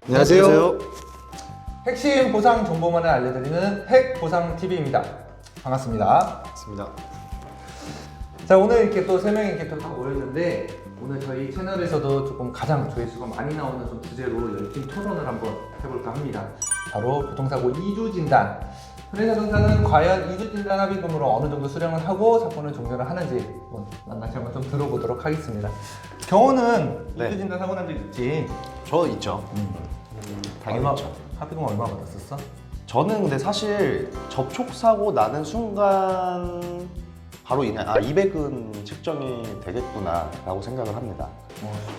안녕하세요. 핵심 보상 정보만을 알려드리는 핵보상TV입니다. 반갑습니다. 반갑습니다. 자, 오늘 이렇게 또 3명이 이렇게 또 모였는데, 오늘 저희 채널에서도 조금 가장 조회수가 많이 나오는 좀 주제로 열띤 토론을 한번 해볼까 합니다. 바로 교통사고 2주 진단. 손해사정사는 과연 2주 진단 합의금으로 어느 정도 수령을 하고 사건을 종료를 하는지 만나서 한번 좀 들어보도록 하겠습니다. 경호는 네. 2주 진단 사고 난 적 있지? 저 있죠. 당연하죠. 합의금 얼마 받았었어? 저는 근데 사실 접촉사고 나는 순간 바로 이날 200은 책정이 되겠구나 라고 생각을 합니다.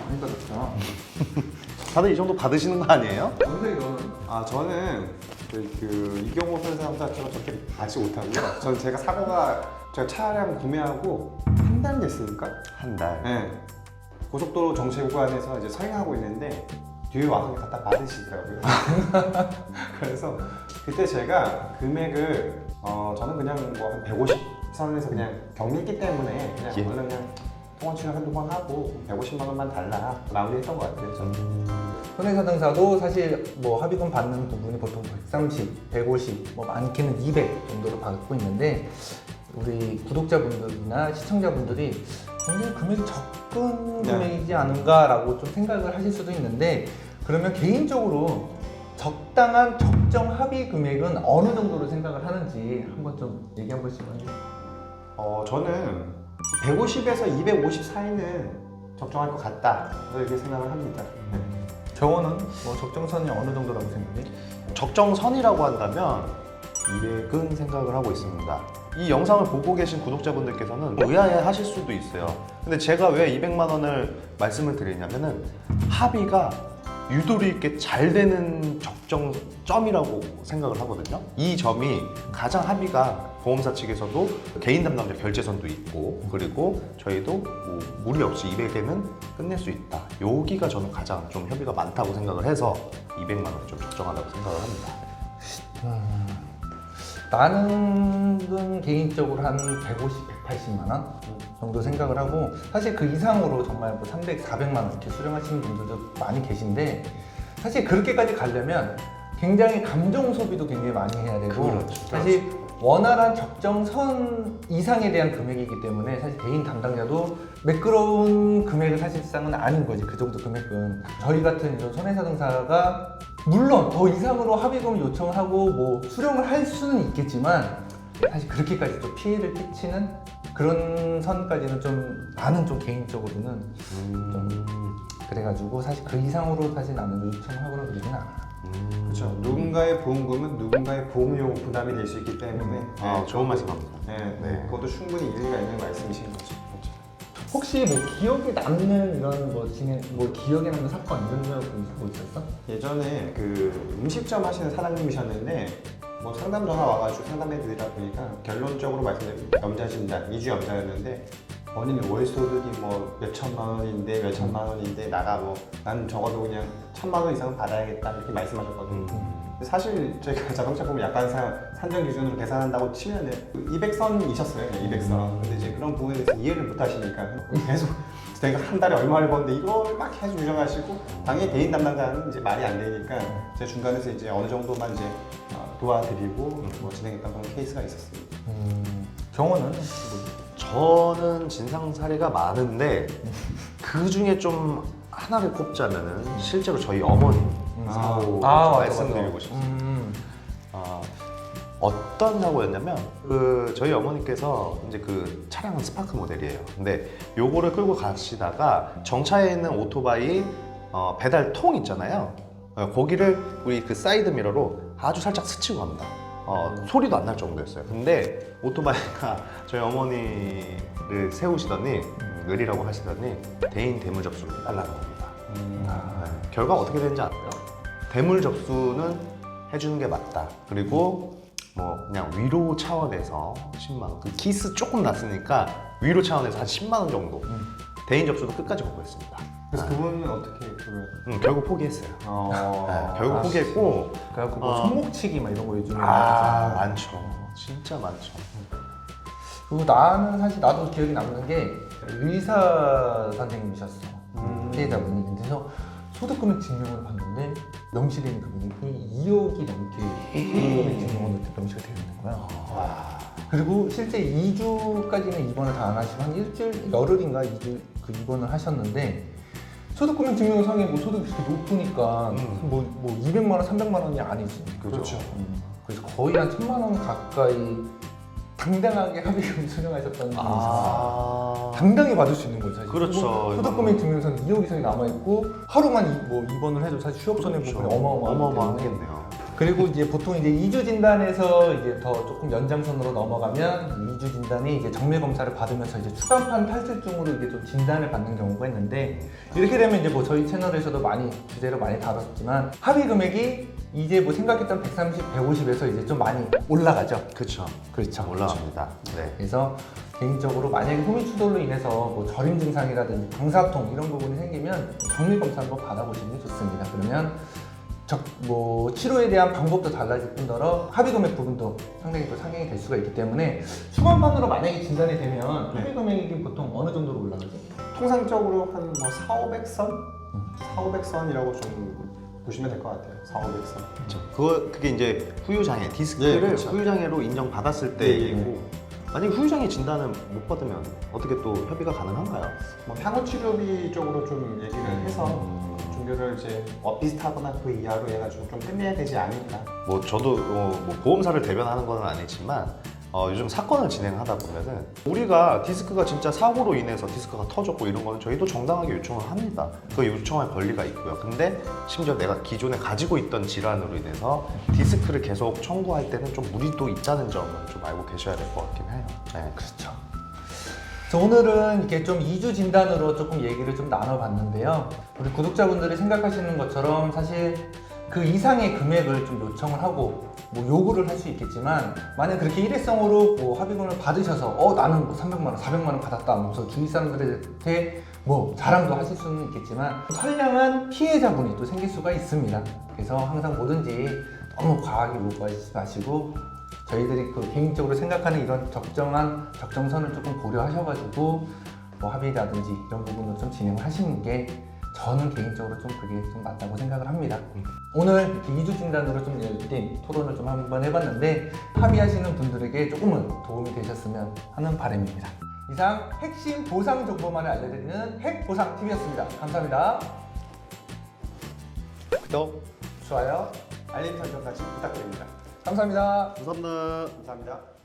많이 받았죠. 다들 이 정도 받으시는 거 아니에요? 원래 너는? 저는 이경호 선생님처럼 저렇게 받지 못하고요. 저는 제가 차량 구매하고 한 달 됐으니까? 한 달. 네. 고속도로 정체 구간에서 이제 서행하고 있는데 뒤에 와서 갖다 받으시더라고요. 그래서 그때 제가 금액을 저는 그냥 뭐 한 150 선에서 그냥 경미했기 때문에 그냥 예. 원래 그냥 통원 출연 한두 번 하고 150만 원만 달라 마무리했던 것 같아요. 저는. 손해사정사도 사실 뭐 합의금 받는 부분이 보통 130, 150, 뭐 많게는 200 정도로 받고 있는데, 우리 구독자분들이나 시청자분들이 굉장히 금액이 적은 네. 금액이지 않은가라고 좀 생각을 하실 수도 있는데, 그러면 개인적으로 적당한 적정 합의 금액은 어느 정도로 생각을 하는지 한번 좀 얘기 한 번씩 해주세요. 저는 150에서 250 사이는 적정할 것 같다 이렇게 생각을 합니다. 경호는 뭐 적정선이 어느 정도라고 생각해? 적정선이라고 한다면 200은 생각을 하고 있습니다. 이 영상을 보고 계신 구독자분들께서는 의아해 하실 수도 있어요. 근데 제가 왜 200만 원을 말씀을 드리냐면은 합의가 유도리 있게 잘 되는 적정점이라고 생각을 하거든요. 이 점이 가장 합의가 보험사 측에서도 개인 담당자 결제선도 있고, 그리고 저희도 뭐 무리 없이 200에는 끝낼 수 있다. 여기가 저는 가장 좀 협의가 많다고 생각을 해서 200만 원이 좀 적정하다고 생각을 합니다. 나는 개인적으로 한 150, 180만 원 정도 생각을 하고, 사실 그 이상으로 정말 뭐 300, 400만 원 이렇게 수령하시는 분들도 많이 계신데, 사실 그렇게까지 가려면 굉장히 감정 소비도 굉장히 많이 해야 되고, 그렇죠. 사실 원활한 적정선 이상에 대한 금액이기 때문에 사실 개인 담당자도 매끄러운 금액은 사실상은 아닌 거지. 그 정도 금액은 저희 같은 이런 손해사정사가 물론 더 이상으로 합의금을 요청하고 뭐 수령을 할 수는 있겠지만, 사실 그렇게까지 좀 피해를 끼치는 그런 선까지는 좀 나는 좀 개인적으로는 좀 그래가지고 사실 그 이상으로 사실 나는 요청하거나 그러진 않아. 그렇죠. 누군가의 보험금은 누군가의 보험료 부담이 될 수 있기 때문에 좋은 말씀합니다. 네. 그것도 충분히 일리가 있는 말씀이신 거죠. 그렇죠. 혹시 뭐 기억에 남는 이런 뭐 기억에 남는 사건 이런 거 뭐 있었어? 예전에 그 음식점 하시는 사장님이셨는데 뭐 상담 전화 와가지고 상담해 드리다 보니까 결론적으로 말씀드리면 염자 진단, 2주 염자였는데 본인 월 소득이 뭐 몇천만 원인데 몇천만 원인데 나가 뭐 난 적어도 그냥 1,000만 원 이상은 받아야겠다 이렇게 말씀하셨거든요. 근데 사실 저희가 자동차 보면 약간 산정 기준으로 계산한다고 치면은 200선이셨어요. 200선. 근데 이제 그런 부분에 대해서 이해를 못 하시니까 계속 내가 한 달에 얼마를 버는데 이걸 막 계속 주장하시고, 당연히 개인 담당자는 이제 말이 안 되니까 제가 중간에서 이제 어느 정도만 이제 도와드리고 뭐 진행했던 그런 케이스가 있었습니다. 경호는? 저는 진상 사례가 많은데 그 중에 좀 하나를 꼽자면은 실제로 저희 어머니 사고 맞아, 말씀드리고 맞아. 싶습니다. 어떤 사고였냐면 저희 어머니께서 이제 그 차량은 스파크 모델이에요. 근데 요거를 끌고 가시다가 정차해 있는 오토바이 배달통 있잖아요. 거기를 우리 그 사이드 미러로 아주 살짝 스치고 갑니다. 소리도 안 날 정도였어요. 근데 오토바이가 저희 어머니를 세우시더니 의리라고 하시더니 대인 대물 접수를 달라는 겁니다. 결과가 어떻게 되는지 아세요? 대물 접수는 해주는 게 맞다. 그리고 뭐 그냥 위로 차원에서 10만 원. 그 키스 조금 났으니까 위로 차원에서 한 10만 원 정도. 대인 접수도 끝까지 거부했습니다. 그래서 그분은 어떻게 결국 포기했어요. 결국 포기했고. 그래갖고 뭐 손목치기 막 이런 거 요즘에 많죠. 진짜 많죠. 그리고 나는 사실 나도 기억이 남는 게 의사 선생님이셨어. 피해자분이. 그래서 소득금액 증명을 봤는데 명시되어 있는 금액이 2억이 넘게 합의금액 증명으로 명시가 되어 있는 거예요. 그리고 실제 2주까지는 입원을 다 안 하시고 한 일주일, 열흘인가 2주 그 입원을 하셨는데 소득금액 증명상에 뭐 소득이 그렇게 높으니까 뭐 200만 원, 300만 원이 아니지. 그렇죠. 그래서 거의 한 1000만 원 가까이 당당하게 합의금 수령하셨다는 분이서 당당히 받을 수 있는 거죠. 사실. 그렇죠. 소득금액 증명상 2억 이상이 남아있고 하루만 뭐 입원을 해도 사실 취업 손해 그렇죠. 보험이 어마어마하겠네요. 그리고 이제 보통 이제 2주 진단에서 이제 더 조금 연장선으로 넘어가면 2주 진단이 이제 정밀 검사를 받으면서 이제 추간판 탈출증으로 이게 좀 진단을 받는 경우가 있는데 이렇게 되면 이제 뭐 저희 채널에서도 많이 주제로 많이 다뤘지만 합의 금액이 이제 뭐 생각했던 130, 150에서 이제 좀 많이 올라가죠. 그렇죠. 그렇죠. 올라갑니다. 네. 그래서 개인적으로 만약에 호미추돌로 인해서 뭐 저림 증상이라든지 방사통 이런 부분이 생기면 정밀 검사 한번 받아보시는 게 좋습니다. 그러면 뭐 치료에 대한 방법도 달라질 뿐더러 합의 금액 부분도 상당히 또 상향이 될 수가 있기 때문에 추간판으로 만약에 진단이 되면 합의 금액이 보통 어느 정도로 올라가죠? 통상적으로 한 뭐 4,500선? 4,500선이라고 좀 보시면 될 것 같아요. 4,500선. 그렇죠. 그게 이제 후유장애, 디스크를 네, 그렇죠. 후유장애로 인정받았을 때 네, 얘기고 만약에 후유장애 진단을 못 받으면 어떻게 또 협의가 가능한가요? 뭐 향후 치료비 쪽으로 좀 얘기를 해서 종료를 이제 비슷하거나 그 이하로 해가지고 좀 끝내야 되지 않을까. 뭐 저도 뭐 보험사를 대변하는 건 아니지만 요즘 사건을 진행하다 보면은 우리가 디스크가 진짜 사고로 인해서 디스크가 터졌고 이런 거는 저희도 정당하게 요청을 합니다. 그 요청할 권리가 있고요. 근데 심지어 내가 기존에 가지고 있던 질환으로 인해서 디스크를 계속 청구할 때는 좀 무리도 있다는 점을 좀 알고 계셔야 될 것 같긴 해요. 네. 그렇죠. 그래서 오늘은 이렇게 좀 2주 진단으로 조금 얘기를 좀 나눠봤는데요. 우리 구독자분들이 생각하시는 것처럼 사실 그 이상의 금액을 좀 요청을 하고 뭐 요구를 할 수 있겠지만 만약 그렇게 일회성으로 뭐 합의금을 받으셔서 나는 뭐 300만 원, 400만 원 받았다 하면서 주위 사람들한테 뭐 자랑도 하실 수는 있겠지만 선량한 피해자분이 또 생길 수가 있습니다. 그래서 항상 뭐든지 너무 과하게 요구하지 마시고 저희들이 그 개인적으로 생각하는 이런 적정한 적정선을 조금 고려하셔가지고 뭐 합의라든지 이런 부분을 좀 진행을 하시는 게 저는 개인적으로 좀 그게 좀 맞다고 생각을 합니다. 오늘 이렇게 2주 진단으로 좀 열린 토론을 좀 한번 해봤는데 합의하시는 분들에게 조금은 도움이 되셨으면 하는 바람입니다. 이상 핵심 보상 정보만을 알려드리는 핵보상TV였습니다. 감사합니다. 구독, 좋아요. 알림 설정까지 부탁드립니다. 감사합니다. 감사합니다. 감사합니다.